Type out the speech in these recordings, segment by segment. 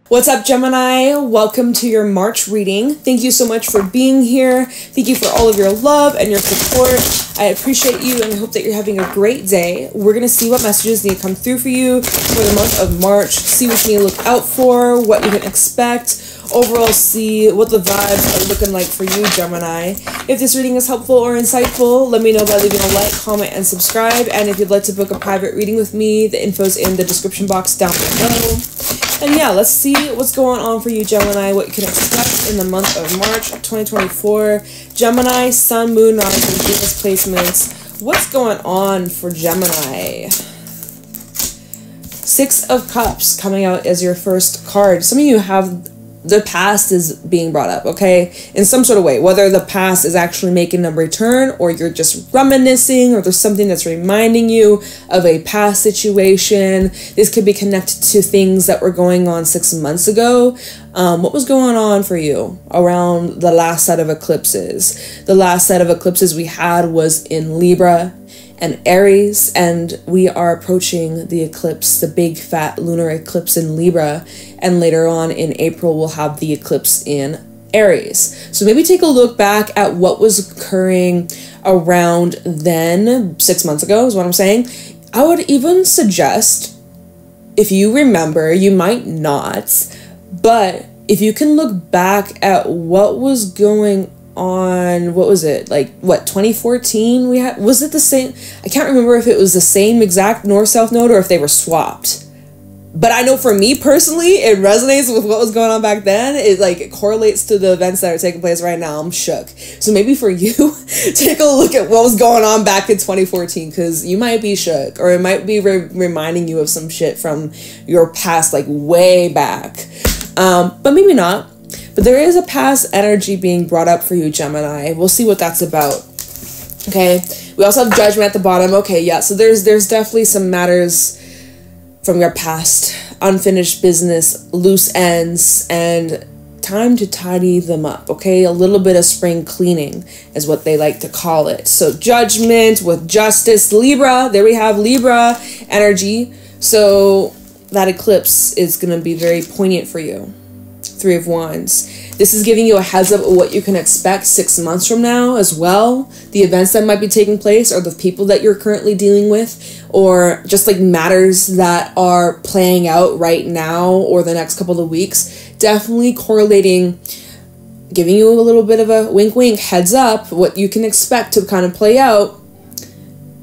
What's up, Gemini? Welcome to your March reading. Thank you so much for being here. Thank you for all of your love and your support. I appreciate you and I hope that you're having a great day. We're going to see what messages need to come through for you for the month of March. See what you need to look out for, what you can expect. Overall, see what the vibes are looking like for you, Gemini. If this reading is helpful or insightful, let me know by leaving a like, comment, and subscribe. And if you'd like to book a private reading with me, the info's in the description box down below. And yeah, let's see what's going on for you, Gemini, what you can expect in the month of March 2024. Gemini, Sun, Moon, Rising, Venus placements. What's going on for Gemini? Six of Cups coming out as your first card. Some of you have the past is being brought up, okay? In some sort of way, whether the past is actually making a return or you're just reminiscing or there's something that's reminding you of a past situation. This could be connected to things that were going on 6 months ago. What was going on for you around the last set of eclipses? The last set of eclipses we had was in Libra and Aries, and we are approaching the eclipse, the big fat lunar eclipse in Libra, and later on in April we'll have the eclipse in Aries. So maybe take a look back at what was occurring around then, 6 months ago is what I'm saying. I would even suggest, if you remember, you might not, but if you can look back at what was going on, what was it, like, what, 2014 we had? Was it the same? I can't remember if it was the same exact north-south node or if they were swapped. But I know for me personally, it resonates with what was going on back then. It correlates to the events that are taking place right now. I'm shook. So maybe for you, take a look at what was going on back in 2014, because you might be shook, or it might be reminding you of some shit from your past, like way back. But maybe not. But there is a past energy being brought up for you, Gemini. We'll see what that's about. Okay. We also have Judgment at the bottom. Okay, yeah. So there's definitely some matters from your past, unfinished business, loose ends, and time to tidy them up. Okay, a little bit of spring cleaning is what they like to call it. So Judgment with Justice, Libra. There we have Libra energy. So that eclipse is going to be very poignant for you. Three of Wands. This is giving you a heads up of what you can expect 6 months from now as well. The events that might be taking place, or the people that you're currently dealing with, or just like matters that are playing out right now or the next couple of weeks. Definitely correlating, giving you a little bit of a wink wink heads up what you can expect to kind of play out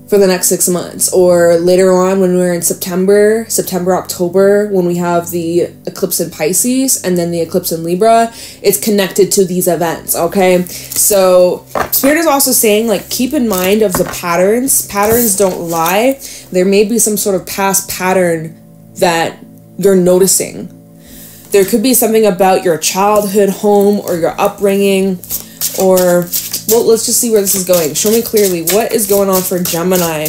for the next 6 months, or later on when we're in September, October, when we have the eclipse in Pisces and then the eclipse in Libra. It's connected to these events, okay? So Spirit is also saying, like, keep in mind of the patterns. Patterns don't lie. There may be some sort of past pattern that you're noticing. There could be something about your childhood home or your upbringing, or, well, let's just see where this is going. Show me clearly what is going on for Gemini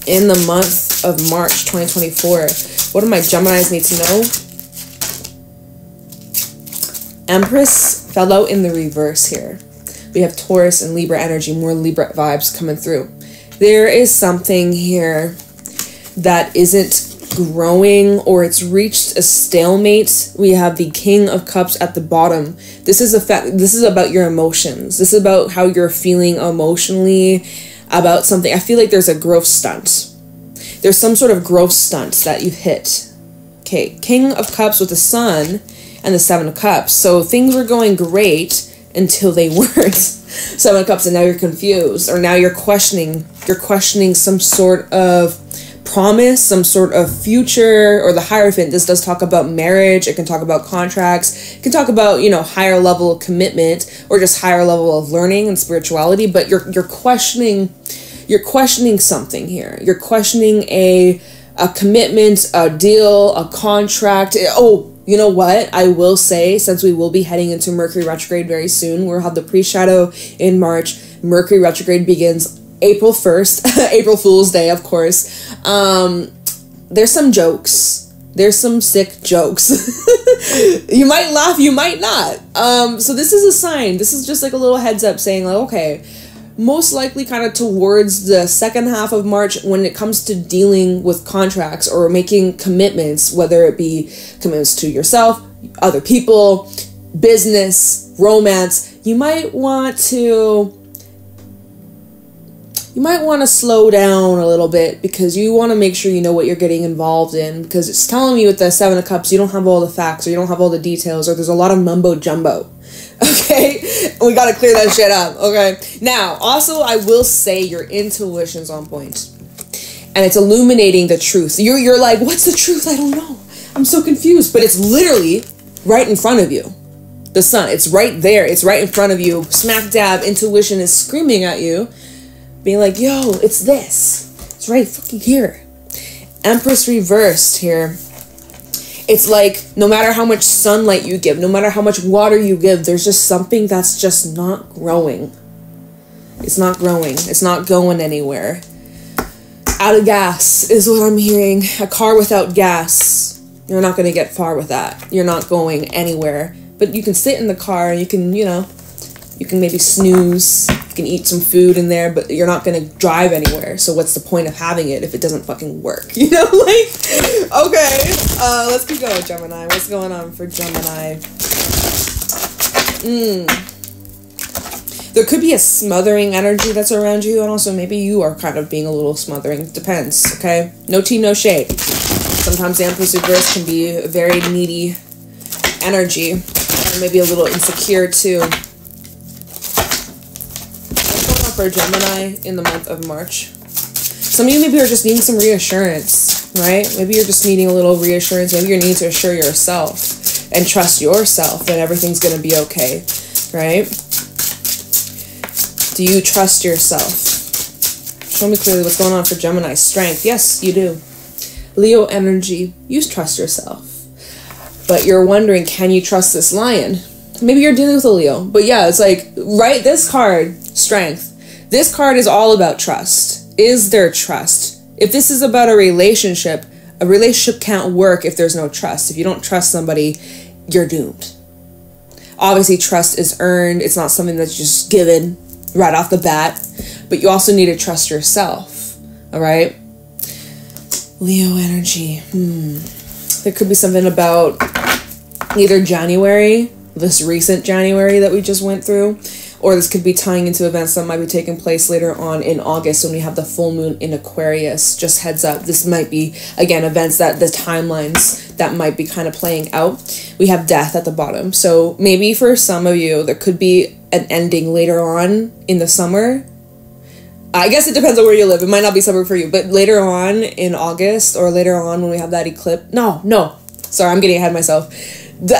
in the month of March 2024. What do my Geminis need to know? Empress fell out in the reverse here. We have Taurus and Libra energy, more Libra vibes coming through. There is something here that isn't growing, or it's reached a stalemate. We have the King of Cups at the bottom. This is about your emotions. This is about how you're feeling emotionally about something. I feel like there's a growth stunt. There's some sort of growth stunt that you've hit. Okay, King of Cups with the Sun and the Seven of Cups. So things were going great until they weren't. Seven of Cups, and now you're confused, or now you're questioning some sort of promise, some sort of future, or the Hierophant. This does talk about marriage. It can talk about contracts. It can talk about, you know, higher level of commitment, or just higher level of learning and spirituality. But you're questioning something here. You're questioning a commitment, a deal, a contract. Oh, you know what? I will say, since we will be heading into Mercury retrograde very soon, we'll have the pre-shadow in March. Mercury retrograde begins April 1st, April Fool's Day, of course. There's some jokes. There's some sick jokes. You might laugh, you might not. So this is a sign. This is just like a little heads up saying, like, okay, most likely kind of towards the second half of March when it comes to dealing with contracts or making commitments, whether it be commitments to yourself, other people, business, romance. You might want to slow down a little bit because you want to make sure you know what you're getting involved in, because it's telling me with the Seven of Cups you don't have all the facts or you don't have all the details, or there's a lot of mumbo jumbo. Okay, we got to clear that shit up. Okay, now also I will say your intuition's on point and it's illuminating the truth. You're like, what's the truth? I don't know, I'm so confused. But it's literally right in front of you. The sun, it's right there, it's right in front of you, smack dab. Intuition is screaming at you, being like, yo, it's this. It's right fucking here. Empress reversed here. It's like, no matter how much sunlight you give, no matter how much water you give, there's just something that's just not growing. It's not growing. It's not going anywhere. Out of gas is what I'm hearing. A car without gas. You're not going to get far with that. You're not going anywhere. But you can sit in the car and you can, you know, you can maybe snooze, you can eat some food in there, but you're not going to drive anywhere. So what's the point of having it if it doesn't fucking work? You know, like, okay, let's keep going, Gemini. What's going on for Gemini? There could be a smothering energy that's around you, and also maybe you are kind of being a little smothering. Depends, okay? No tea, no shade. Sometimes the Empress reverse can be a very needy energy, and maybe a little insecure too. For Gemini in the month of March. Some of you maybe are just needing some reassurance, right? Maybe you're just needing a little reassurance. Maybe you're needing to assure yourself and trust yourself that everything's going to be okay, right? Do you trust yourself? Show me clearly what's going on for Gemini. Strength. Yes, you do. Leo energy. You trust yourself. But you're wondering, can you trust this lion? Maybe you're dealing with a Leo. But yeah, it's like, right, this card, strength. This card is all about trust. Is there trust? If this is about a relationship can't work if there's no trust. If you don't trust somebody, you're doomed. Obviously, trust is earned. It's not something that's just given right off the bat. But you also need to trust yourself. All right? Leo energy. There could be something about either January, this recent January that we just went through, or this could be tying into events that might be taking place later on in August when we have the full moon in Aquarius. Just heads up, this might be, again, events that the timelines that might be kind of playing out. We have death at the bottom. So maybe for some of you, there could be an ending later on in the summer. I guess it depends on where you live. It might not be summer for you, but later on in August or later on when we have that eclipse. No. Sorry, I'm getting ahead of myself.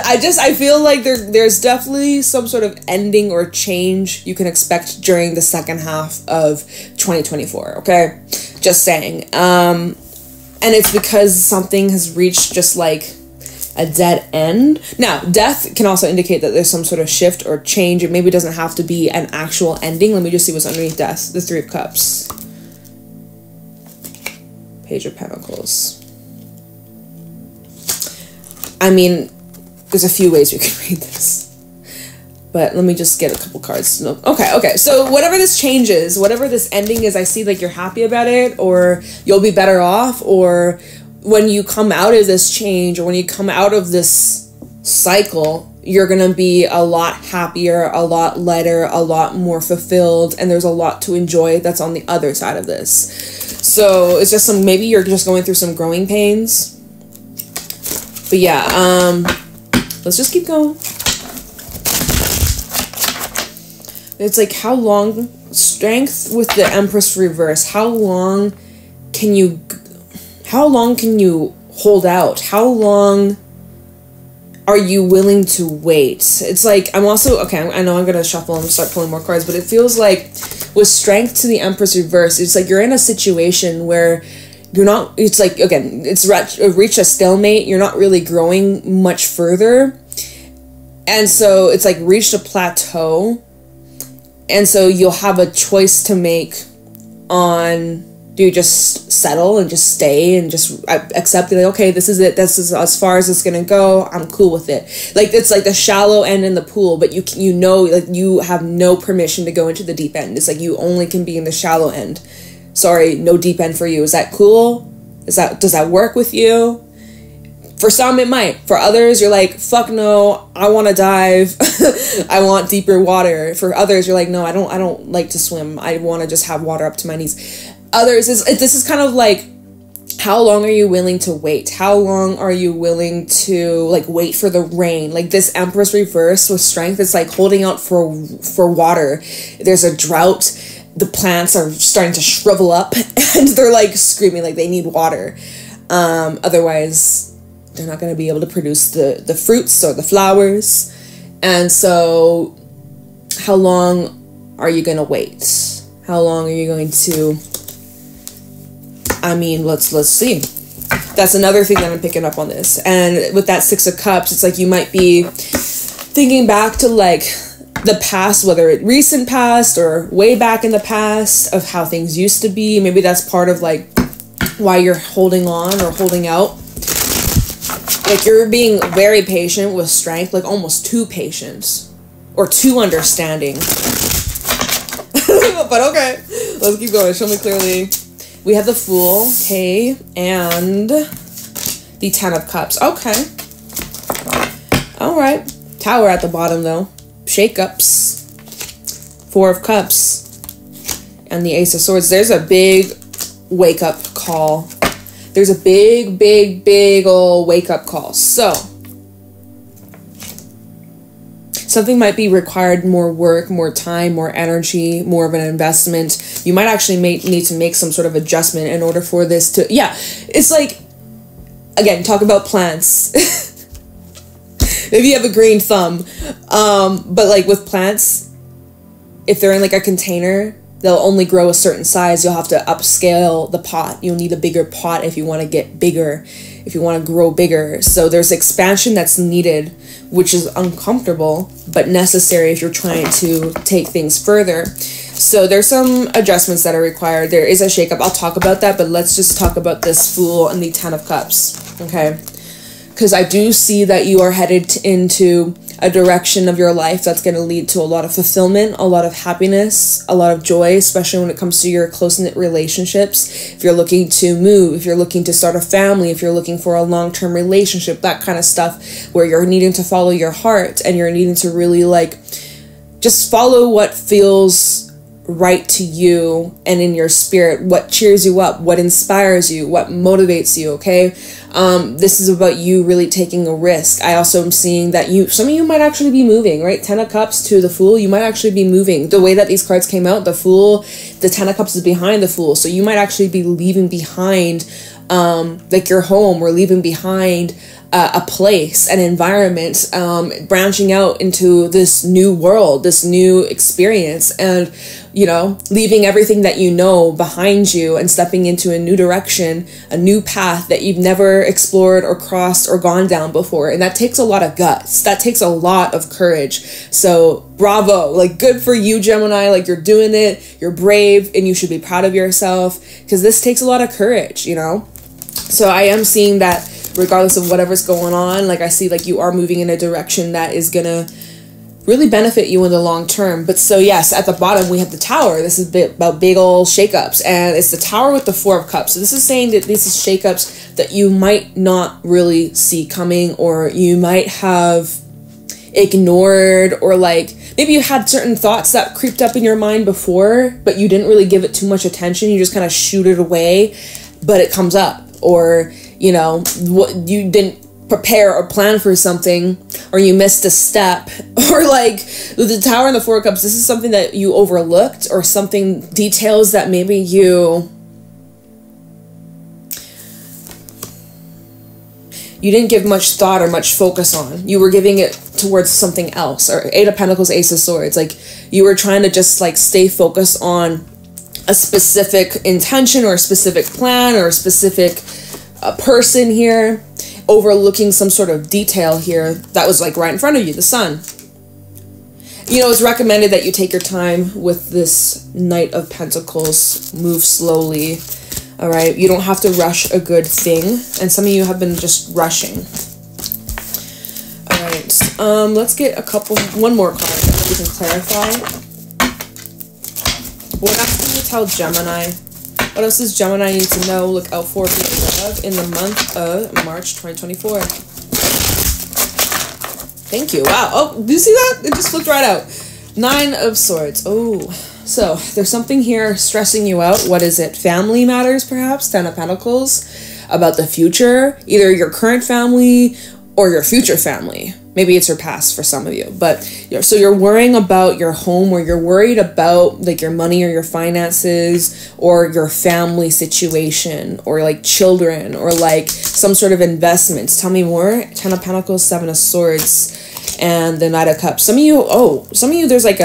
I feel like there's definitely some sort of ending or change you can expect during the second half of 2024, okay? Just saying. And it's because something has reached just like a dead end. Now, death can also indicate that there's some sort of shift or change. It maybe doesn't have to be an actual ending. Let me just see what's underneath death. The Three of Cups. Page of Pentacles. I mean, there's a few ways we can read this, but let me just get a couple cards. No. Okay. So whatever this change is, whatever this ending is, I see like you're happy about it, or you'll be better off, or when you come out of this change, or when you come out of this cycle, you're going to be a lot happier, a lot lighter, a lot more fulfilled, and there's a lot to enjoy that's on the other side of this. So it's just maybe you're just going through some growing pains. But yeah, let's just keep going. It's like, how long, strength with the Empress reverse, how long can you hold out? How long are you willing to wait? It's like, I'm also, okay, I know I'm going to shuffle and start pulling more cards, but it feels like with strength to the Empress reverse, it's like you're in a situation where you're not, it's like, again, it's reached a stalemate. You're not really growing much further. And so it's like reached a plateau. And so you'll have a choice to make on Do you just settle and just stay and just accept it? Like, okay, this is it. This is as far as it's gonna go. I'm cool with it. Like, it's like the shallow end in the pool, but you know, like, you have no permission to go into the deep end. It's like you only can be in the shallow end. Sorry, no deep end for you. Is that cool? Does that work with you? For some, it might. For others, you're like, fuck no, I want to dive. I want deeper water. For others, you're like, no, I don't like to swim. I want to just have water up to my knees. Others, this is kind of like, how long are you willing to wait? How long are you willing to, like, wait for the rain? Like, this Empress reverse with strength, it's like holding out for water. There's a drought. The plants are starting to shrivel up and they're like screaming like they need water. Otherwise, they're not going to be able to produce the fruits or the flowers. And so, how long are you going to wait? How long are you going to... I mean, let's see. That's another thing that I'm picking up on this. And with that Six of Cups, it's like you might be thinking back to, like, the past, whether it recent past or way back in the past, of how things used to be. Maybe that's part of, like, why you're holding on or holding out. Like, you're being very patient with strength, like almost too patient or too understanding. But okay, let's keep going. Show me clearly. We have the Fool, okay, and the Ten of Cups. Okay. All right. Tower at the bottom, though. Shake-ups. Four of Cups. And the Ace of Swords. There's a big wake-up call. There's a big old wake-up call. So, something might be required more work, more time, more energy, more of an investment. You might actually need to make some sort of adjustment in order for this to... Yeah, it's like... Again, talk about plants. Maybe you have a green thumb. But like with plants, if they're in like a container, they'll only grow a certain size. You'll have to upscale the pot. You'll need a bigger pot if you want to get bigger, if you want to grow bigger. So there's expansion that's needed, which is uncomfortable, but necessary if you're trying to take things further. So there's some adjustments that are required. There is a shakeup. I'll talk about that, but let's just talk about this Fool and the Ten of Cups, okay? Because I do see that you are headed into a direction of your life that's going to lead to a lot of fulfillment, a lot of happiness, a lot of joy, especially when it comes to your close-knit relationships. If you're looking to move, if you're looking to start a family, if you're looking for a long-term relationship, that kind of stuff, where you're needing to follow your heart and you're needing to really, like, just follow what feels right to you and in your spirit, what cheers you up, what inspires you, what motivates you, okay? This is about you really taking a risk. I also am seeing that some of you might actually be moving, right? Ten of Cups to the Fool, you might actually be moving. The way that these cards came out, the Fool, the Ten of Cups is behind the Fool, so you might actually be leaving behind like your home, or leaving behind a place, an environment, branching out into this new world, this new experience, and, you know, leaving everything that you know behind you and stepping into a new direction, a new path that you've never explored or crossed or gone down before. And that takes a lot of guts. That takes a lot of courage. So bravo, like, good for you, Gemini. Like, you're doing it, you're brave, and you should be proud of yourself, because this takes a lot of courage, you know? So I am seeing that regardless of whatever's going on, like, I see like you are moving in a direction that is gonna really benefit you in the long term. But so yes, at the bottom we have the Tower. This is about big old shakeups, and it's the Tower with the Four of Cups. So this is saying that this is shakeups that you might not really see coming, or you might have ignored, or like maybe you had certain thoughts that creeped up in your mind before, but you didn't really give it too much attention. You just kind of shoot it away, but it comes up. Or, you know, what, you didn't prepare or plan for something, or you missed a step, or like with the Tower and the Four of Cups, this is something that you overlooked, or something, details that maybe you didn't give much thought or much focus on. You were giving it towards something else. Or Eight of Pentacles, Ace of Swords, like you were trying to just like stay focused on a specific intention or a specific plan or a specific person here, overlooking some sort of detail here that was like right in front of you, the Sun. You know, it's recommended that you take your time with this Knight of Pentacles, move slowly, All right, you don't have to rush a good thing, and some of you have been just rushing. All right, let's get one more card that we can clarify. What else can you tell Gemini? What else does Gemini need to know, look out for, be aware of in the month of March 2024? Thank you. Wow. Oh, do you see that? It just flipped right out. 9 of Swords. Oh, so there's something here stressing you out. What is it? Family matters, perhaps? 10 of Pentacles. About the future. Either your current family or your future family. Maybe it's your past for some of you. But so you're worrying about your home, or you're worried about like your money or your finances or your family situation or like children or like some sort of investments. Tell me more. 10 of Pentacles, 7 of Swords, and the Knight of Cups. Some of you, there's like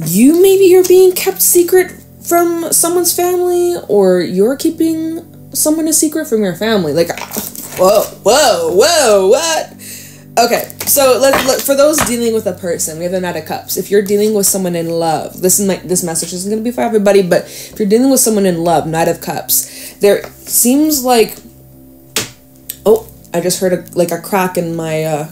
you're being kept secret from someone's family, or you're keeping someone a secret from your family. Like, whoa, what? Okay, so for those dealing with a person, we have the Knight of Cups. If you're dealing with someone in love, this message isn't going to be for everybody, but if you're dealing with someone in love, Knight of Cups, there seems like, oh, I just heard a crack in my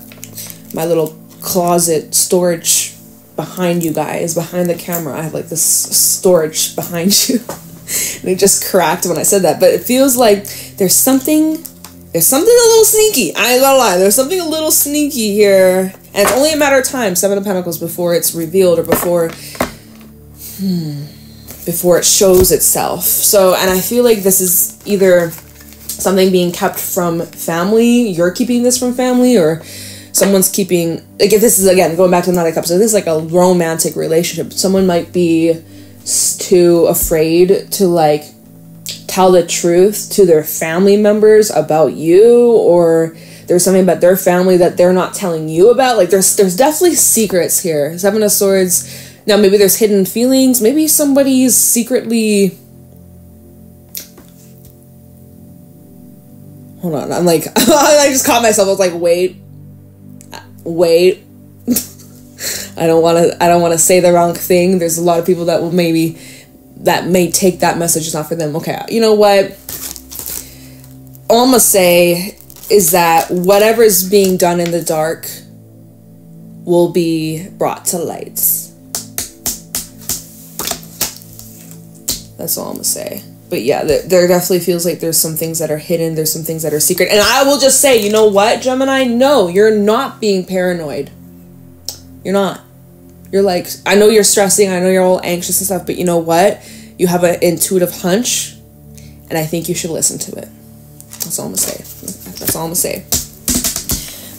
my little closet storage behind you guys, behind the camera. I have like this storage behind you. And it just cracked when I said that, but it feels like there's something a little sneaky. I ain't gonna lie. There's something a little sneaky here. And it's only a matter of time, 7 of Pentacles, before it's revealed or before it shows itself. So, and I feel like this is either something being kept from family, you're keeping this from family, or someone's keeping, like if this is, again, going back to the Knight of Cups, so this is like a romantic relationship. Someone might be too afraid to like tell the truth to their family members about you, or there's something about their family that they're not telling you about. Like there's definitely secrets here. 7 of Swords. Now maybe there's hidden feelings. Maybe somebody's secretly, hold on, I'm like I just caught myself. I was like, wait I don't want to say the wrong thing. There's a lot of people that may take that message as not for them. Okay, you know what? All I'm gonna say is that whatever is being done in the dark will be brought to light. That's all I'm gonna say. But yeah, there definitely feels like there's some things that are hidden. There's some things that are secret. And I will just say, you know what, Gemini? No, you're not being paranoid. You're not. You're like, I know you're stressing. I know you're all anxious and stuff. But you know what? You have an intuitive hunch. And I think you should listen to it. That's all I'm going to say. That's all I'm going to say.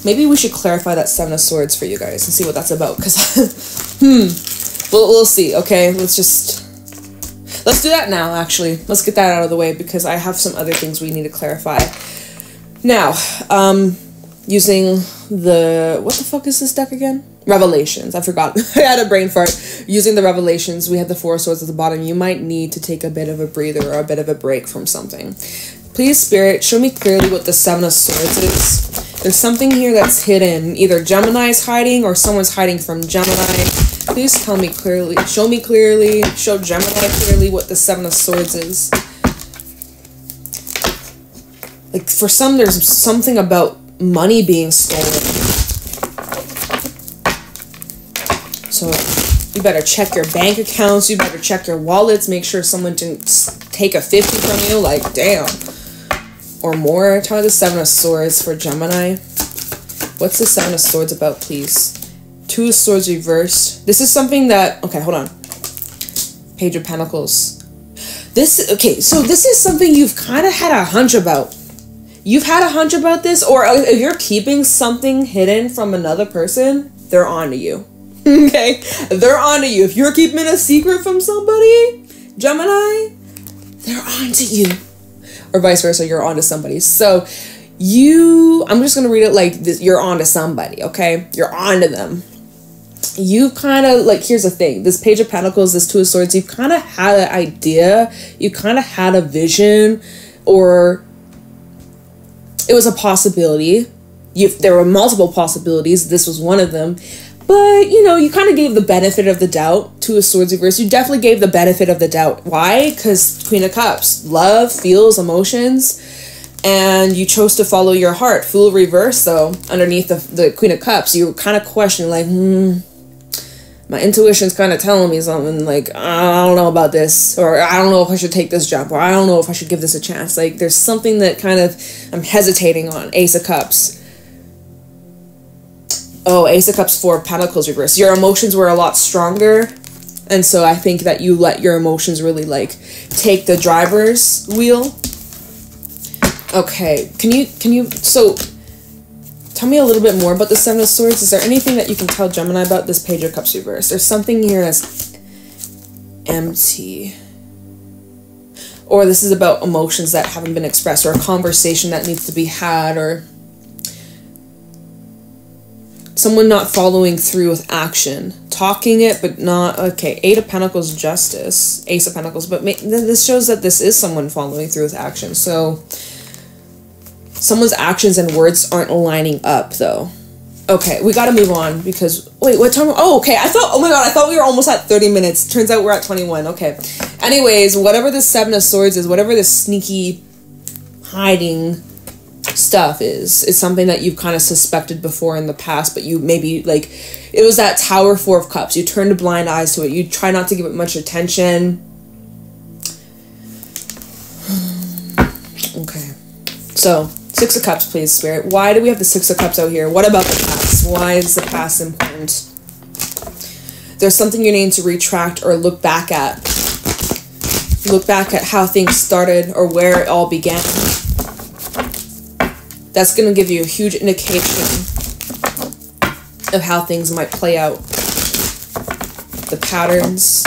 Maybe we should clarify that 7 of Swords for you guys and see what that's about. Because, we'll see. Okay, let's do that now, actually. Let's get that out of the way because I have some other things we need to clarify. Now, using what the fuck is this deck again? Revelations. I forgot. I had a brain fart. Using the Revelations, we have the 4 of Swords at the bottom. You might need to take a bit of a breather or a bit of a break from something. Please, Spirit, show me clearly what the 7 of Swords is. There's something here that's hidden. Either Gemini's hiding or someone's hiding from Gemini. Please tell me clearly, show me clearly, show Gemini clearly what the 7 of Swords is. Like, for some, there's something about money being stolen. So, you better check your bank accounts, you better check your wallets, make sure someone didn't take a 50 from you, like, damn. Or more. Tell me the 7 of Swords for Gemini. What's the 7 of Swords about, please? 2 of Swords reversed. This is something that, okay, hold on. Page of Pentacles. Okay, so this is something you've kind of had a hunch about. You've had a hunch about this, or if you're keeping something hidden from another person, they're on to you. Okay? They're on to you. If you're keeping a secret from somebody, Gemini, they're on to you. Or vice versa, you're on to somebody. So, I'm just going to read it like this. You're on to somebody, okay? You're on to them. You kind of, like, here's the thing. This Page of Pentacles, this 2 of Swords, you've kind of had an idea. You kind of had a vision, or it was a possibility. There were multiple possibilities. This was one of them. But, you know, you kind of gave the benefit of the doubt Two of Swords reverse. You definitely gave the benefit of the doubt. Why? Because Queen of Cups. Love, feels, emotions. And you chose to follow your heart. Fool reverse, though, underneath the Queen of Cups. You were kind of questioning, like, my intuition's kind of telling me something, like, I don't know about this, or I don't know if I should take this jump, or I don't know if I should give this a chance. Like, there's something that kind of I'm hesitating on. Ace of Cups. Oh, Ace of Cups, Four of Pentacles reverse. Your emotions were a lot stronger, and so I think that you let your emotions really, like, take the driver's wheel. Okay, can you, so, tell me a little bit more about the Seven of Swords. Is there anything that you can tell Gemini about this Page of Cups reverse? There's something here that's empty. Or this is about emotions that haven't been expressed, or a conversation that needs to be had, or someone not following through with action. Talking it, but not, okay, Eight of Pentacles, Justice, Ace of Pentacles, but this shows that this is someone following through with action, so someone's actions and words aren't lining up, though. Okay, we gotta move on, because... Wait, what time... Oh, okay, oh my god, I thought we were almost at 30 minutes. Turns out we're at 21, okay. Anyways, whatever this Seven of Swords is, whatever this sneaky, hiding stuff is something that you've kind of suspected before in the past, but you maybe, like... It was that Tower, Four of Cups. You turned a blind eyes to it. You try not to give it much attention. Okay. So... Six of Cups, please, Spirit. Why do we have the Six of Cups out here? What about the past? Why is the past important? There's something you need to retract or look back at. Look back at how things started or where it all began. That's going to give you a huge indication of how things might play out. The patterns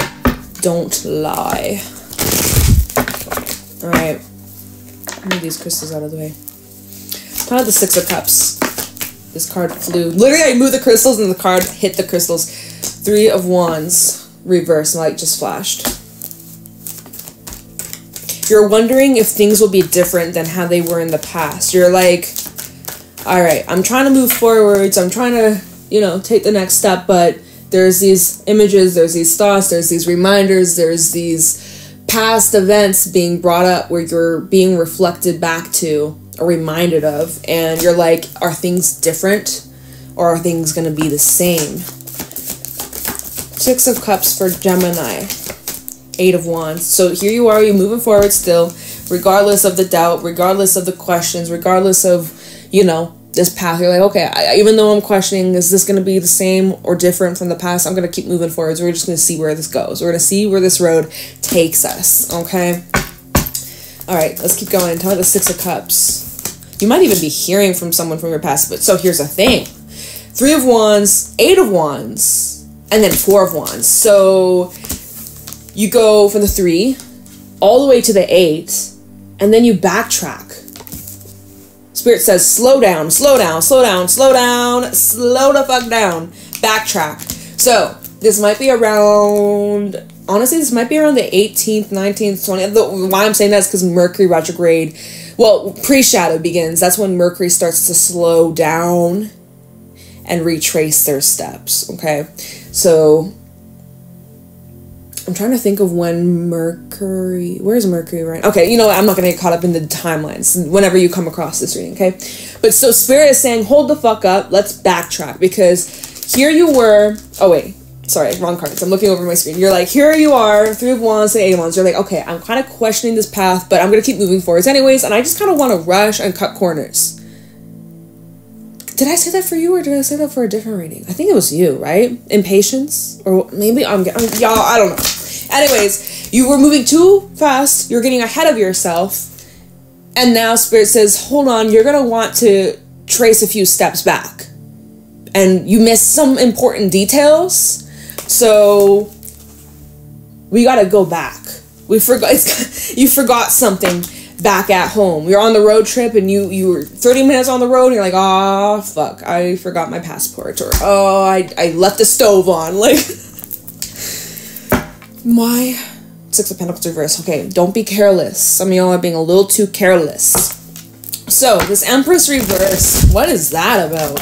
don't lie. Alright. Move these crystals out of the way. Kind of the Six of Cups. This card flew. Literally, I moved the crystals and the card hit the crystals. Three of Wands. Reverse. Light just flashed. You're wondering if things will be different than how they were in the past. You're like, alright, I'm trying to move forwards. I'm trying to, you know, take the next step. But there's these images. There's these thoughts. There's these reminders. There's these past events being brought up where you're being reflected back to. Or reminded of, and you're like, are things different or are things going to be the same? Six of Cups for Gemini. Eight of Wands. So here you are, you're moving forward still, regardless of the doubt, regardless of the questions, regardless of, you know, this path. You're like, okay, even though I'm questioning, is this going to be the same or different from the past? I'm going to keep moving forwards. We're just going to see where this goes. We're going to see where this road takes us, okay? All right, let's keep going. Tell me the Six of Cups. You might even be hearing from someone from your past, but so here's the thing. Three of Wands, Eight of Wands, and then Four of Wands. So you go from the 3 all the way to the 8, and then you backtrack. Spirit says, slow down, slow down, slow down, slow down, slow the fuck down. Backtrack. So this might be around... Honestly, this might be around the 18th, 19th, 20th. Why I'm saying that is because Mercury retrograde... Well, pre-shadow begins. That's when Mercury starts to slow down and retrace their steps, okay? So, I'm trying to think of when Mercury... Where's Mercury right now? Okay, you know what? I'm not going to get caught up in the timelines whenever you come across this reading, okay? But so Spirit is saying, hold the fuck up. Let's backtrack because here you were... Oh, wait. Sorry, wrong cards. I'm looking over my screen. You're like, here you are, Three of Wands and Eight of Wands. You're like, okay, I'm kind of questioning this path, but I'm going to keep moving forwards anyways, and I just kind of want to rush and cut corners. Did I say that for you, or did I say that for a different reading? I think it was you, right? Impatience? Or maybe y'all, I don't know. Anyways, you were moving too fast. You're getting ahead of yourself, and now Spirit says, hold on, you're going to want to trace a few steps back. And you missed some important details. So we gotta go back. You forgot something back at home. You're on the road trip and you were 30 minutes on the road and you're like, oh fuck, I forgot my passport, or oh I left the stove on. Like my Six of Pentacles reverse. Okay, don't be careless. Some of y'all are being a little too careless. So this Empress reverse, what is that about?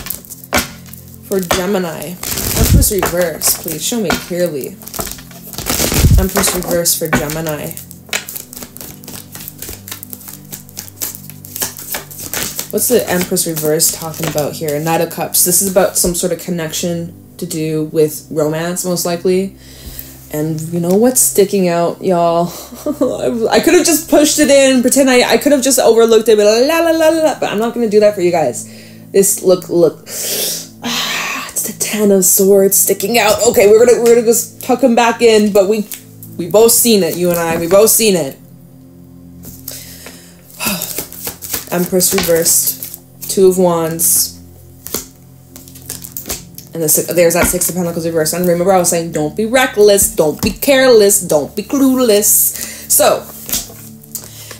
For Gemini. Empress reverse, please show me clearly. Empress reverse for Gemini. What's the Empress reverse talking about here? Knight of Cups. This is about some sort of connection to do with romance, most likely. And you know what's sticking out, y'all? I could have just pushed it in, pretend I could have just overlooked it, but la la la la. But I'm not gonna do that for you guys. This look. It's the Ten of Swords sticking out. Okay, we're gonna just tuck him back in, but we both seen it, you and I. We both seen it. Empress reversed. Two of Wands. And there's that Six of Pentacles reversed. And remember I was saying, don't be reckless, don't be careless, don't be clueless. So,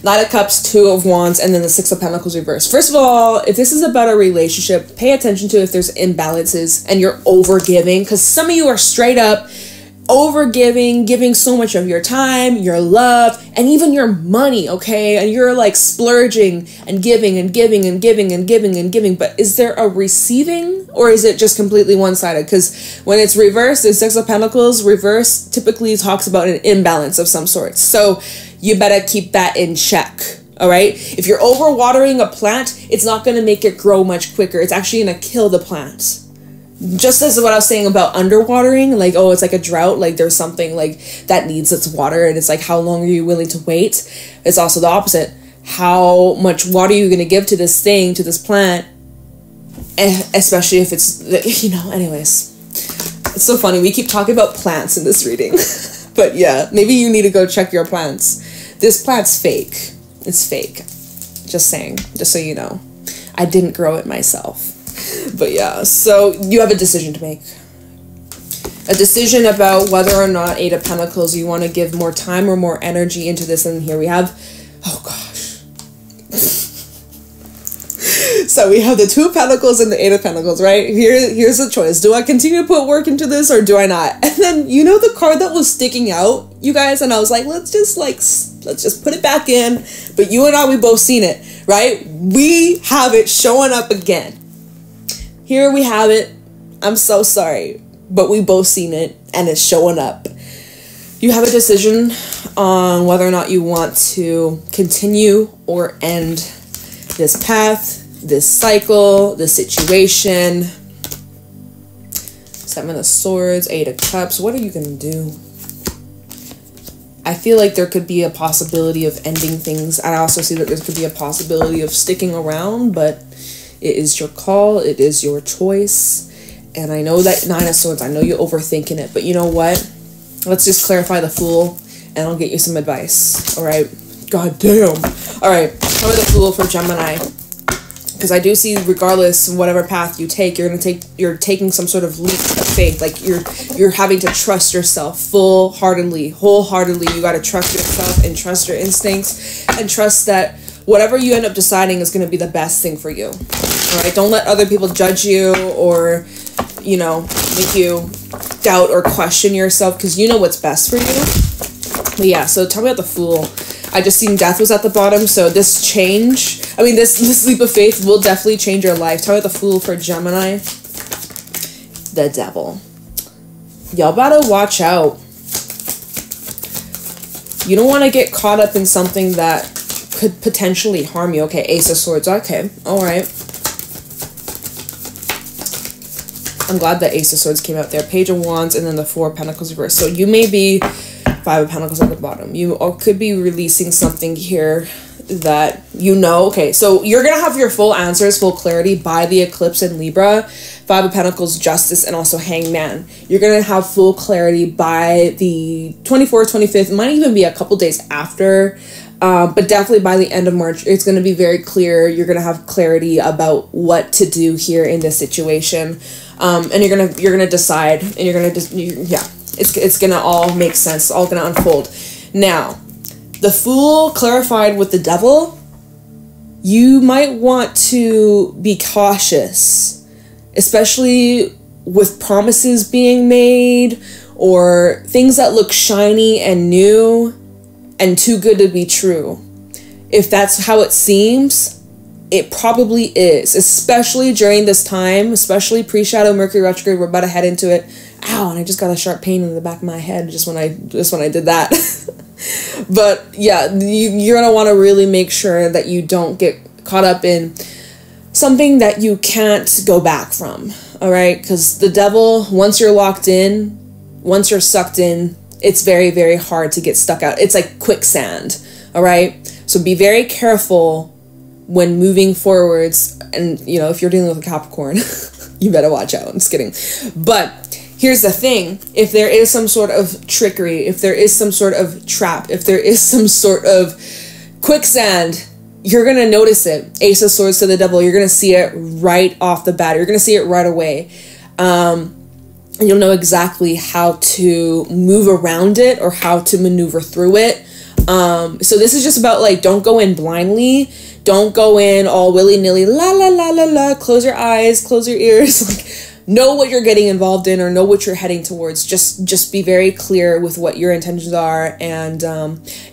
Knight of Cups, Two of Wands, and then the Six of Pentacles reversed. First of all, if this is about a relationship, pay attention to if there's imbalances and you're over-giving. Because some of you are straight up over-giving, giving so much of your time, your love, and even your money, okay? And you're like splurging and giving and giving and giving and giving and giving. But is there a receiving, or is it just completely one-sided? Because when it's reversed, the Six of Pentacles reverse typically talks about an imbalance of some sort. So you better keep that in check. All right. If you're overwatering a plant, it's not going to make it grow much quicker. It's actually going to kill the plant. Just as what I was saying about underwatering, like, oh, it's like a drought, like there's something like that needs its water, and it's like, how long are you willing to wait? It's also the opposite. How much water are you going to give to this thing, to this plant, especially if it's, you know, anyways. It's so funny. We keep talking about plants in this reading. But yeah, maybe you need to go check your plants. This plant's fake. It's fake. Just saying, just so you know. I didn't grow it myself. But yeah, so you have a decision to make. A decision about whether or not Eight of Pentacles, you want to give more time or more energy into this. And here we have, oh gosh. So we have the Two of Pentacles and the Eight of Pentacles, right? Here's the choice. Do I continue to put work into this or do I not? And then, you know, the card that was sticking out, you guys, and I was like, let's just put it back in. But you and I, we both seen it, right? We have it showing up again. Here we have it. I'm so sorry, but we both seen it and it's showing up. You have a decision on whether or not you want to continue or end this path, this cycle, this situation. Seven of Swords, Eight of Cups. What are you going to do? I feel like there could be a possibility of ending things. I also see that there could be a possibility of sticking around, but it is your call. It is your choice. And I know that Nine of Swords, I know you're overthinking it, but you know what? Let's just clarify the Fool and I'll get you some advice. All right. God damn. All right. How about the Fool for Gemini? Because I do see, regardless of whatever path you take, you're taking some sort of leap of faith. Like you're having to trust yourself wholeheartedly. You got to trust yourself and trust your instincts and trust that whatever you end up deciding is going to be the best thing for you. All right. Don't let other people judge you or, you know, make you doubt or question yourself, because you know what's best for you. But yeah, so tell me about the Fool. I just seen Death was at the bottom, so this leap of faith will definitely change your life. Tell me about the Fool for Gemini. The Devil. Y'all better watch out. You don't want to get caught up in something that could potentially harm you. Okay, Ace of Swords. Okay, all right. I'm glad that Ace of Swords came out there. Page of Wands, and then the Four of Pentacles reversed. So you may be Five of Pentacles at the bottom. You could be releasing something here that you know. Okay, so you're going to have your full answers, full clarity by the eclipse in Libra. Five of Pentacles, Justice, and also Hangman. You're going to have full clarity by the 24th, 25th. It might even be a couple days after. But definitely by the end of March, it's going to be very clear. You're going to have clarity about what to do here in this situation. And you're going to decide, and you're going to yeah. It's going to all make sense. It's all going to unfold. Now, the Fool clarified with the Devil. You might want to be cautious, especially with promises being made or things that look shiny and new and too good to be true. If that's how it seems, it probably is, especially during this time, especially pre-shadow Mercury retrograde. We're about to head into it. Ow, and I just got a sharp pain in the back of my head just when I did that. But yeah, you're going to want to really make sure that you don't get caught up in something that you can't go back from. All right? Because the devil, once you're locked in, once you're sucked in, it's very, very hard to get stuck out. It's like quicksand. All right? So be very careful when moving forwards. And, you know, if you're dealing with a Capricorn, you better watch out. I'm just kidding. But here's the thing. If there is some sort of trickery, if there is some sort of trap, if there is some sort of quicksand, you're going to notice it. Ace of Swords to the devil. You're going to see it right off the bat. You're going to see it right away. And you'll know exactly how to move around it or how to maneuver through it. So this is just about, like, don't go in blindly. Don't go in all willy-nilly, la, la, la, la, la. Close your eyes, close your ears. Like, know what you're getting involved in or know what you're heading towards. Just be very clear with what your intentions are. And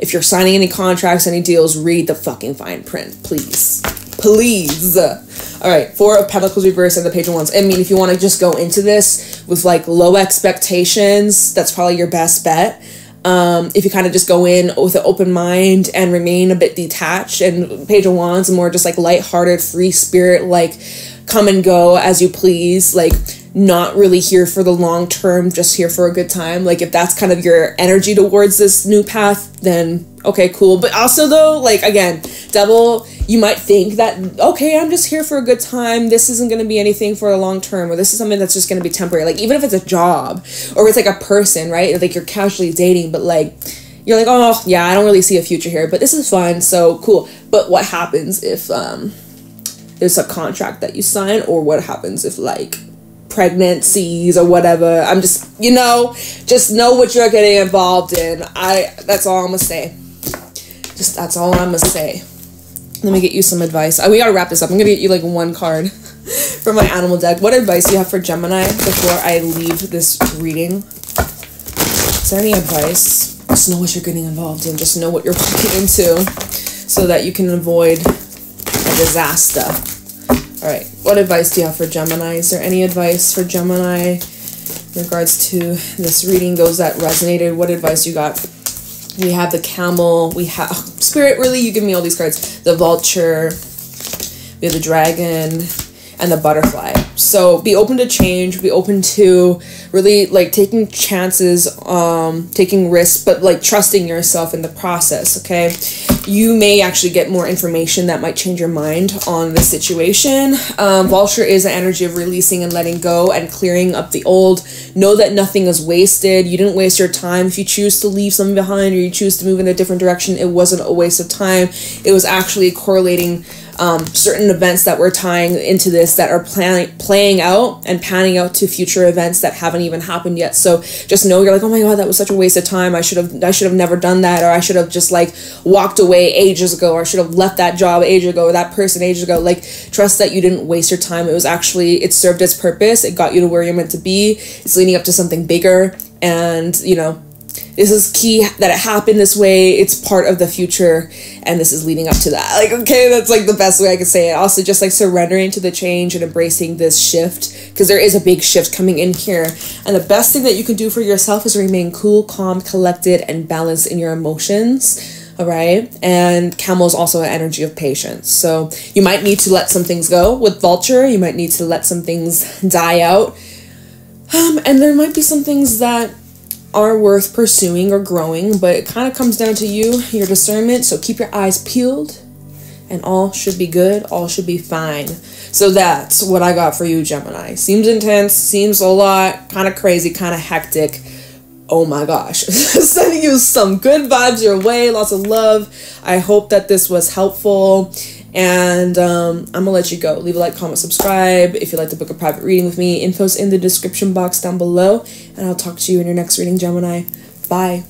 if you're signing any contracts, any deals, read the fucking fine print, please. Please. All right, Four of Pentacles reverse and the Page of Wands. I mean, if you want to just go into this with like low expectations, that's probably your best bet. If you kind of just go in with an open mind and remain a bit detached, and Page of Wands more just like lighthearted, free spirit, like come and go as you please, like not really here for the long term, just here for a good time. Like if that's kind of your energy towards this new path, then okay, cool. But also though, like again, devil, you might think that, okay, I'm just here for a good time. This isn't going to be anything for a long term, or this is something that's just going to be temporary. Like even if it's a job or it's like a person, right? Like you're casually dating, but like you're like, oh yeah, I don't really see a future here, but this is fun. So cool. But what happens if, there's a contract that you sign, or what happens if like pregnancies or whatever? I'm just, you know, just know what you're getting involved in. That's all I'm gonna say. That's all I'm gonna say. Let me get you some advice. We gotta wrap this up. I'm gonna get you like one card from my animal deck. What advice do you have for Gemini before I leave this reading? Is there any advice? Just know what you're getting involved in. Just know what you're walking into so that you can avoid a disaster. All right, what advice do you have for Gemini? Is there any advice for Gemini in regards to this reading? Those that resonated, what advice you got? We have the camel, we have Spirit, really, you give me all these cards. The vulture, we have the dragon, and the butterfly. So be open to change, be open to really like taking chances, taking risks, but like trusting yourself in the process, okay? You may actually get more information that might change your mind on the situation. Vulture is an energy of releasing and letting go and clearing up the old. Know that nothing is wasted. You didn't waste your time. If you choose to leave something behind or you choose to move in a different direction, it wasn't a waste of time. It was actually correlating certain events that we're tying into this that are playing out and panning out to future events that haven't even happened yet. So just know, you're like, oh my god, that was such a waste of time. I should have never done that, or I should have just like walked away ages ago, or I should have left that job ages ago, or that person ages ago. Like, trust that you didn't waste your time. It was actually, it served its purpose. It got you to where you're meant to be. It's leading up to something bigger, and you know, this is key that it happened this way. It's part of the future, and this is leading up to that. Like, okay, that's like the best way I could say it. Also, just like surrendering to the change and embracing this shift, because there is a big shift coming in here. And the best thing that you can do for yourself is remain cool, calm, collected, and balanced in your emotions. All right. And camel is also an energy of patience. So you might need to let some things go with vulture. You might need to let some things die out. And there might be some things that are worth pursuing or growing, but it kind of comes down to you, your discernment. So keep your eyes peeled, and all should be good, all should be fine. So that's what I got for you, Gemini. Seems intense, seems a lot, kind of crazy, kind of hectic. Oh my gosh. Sending you some good vibes your way, lots of love. I hope that this was helpful. And I'm gonna let you go. Leave a like, comment, subscribe. If you'd like to book a private reading with me, info's in the description box down below. And I'll talk to you in your next reading, Gemini. Bye.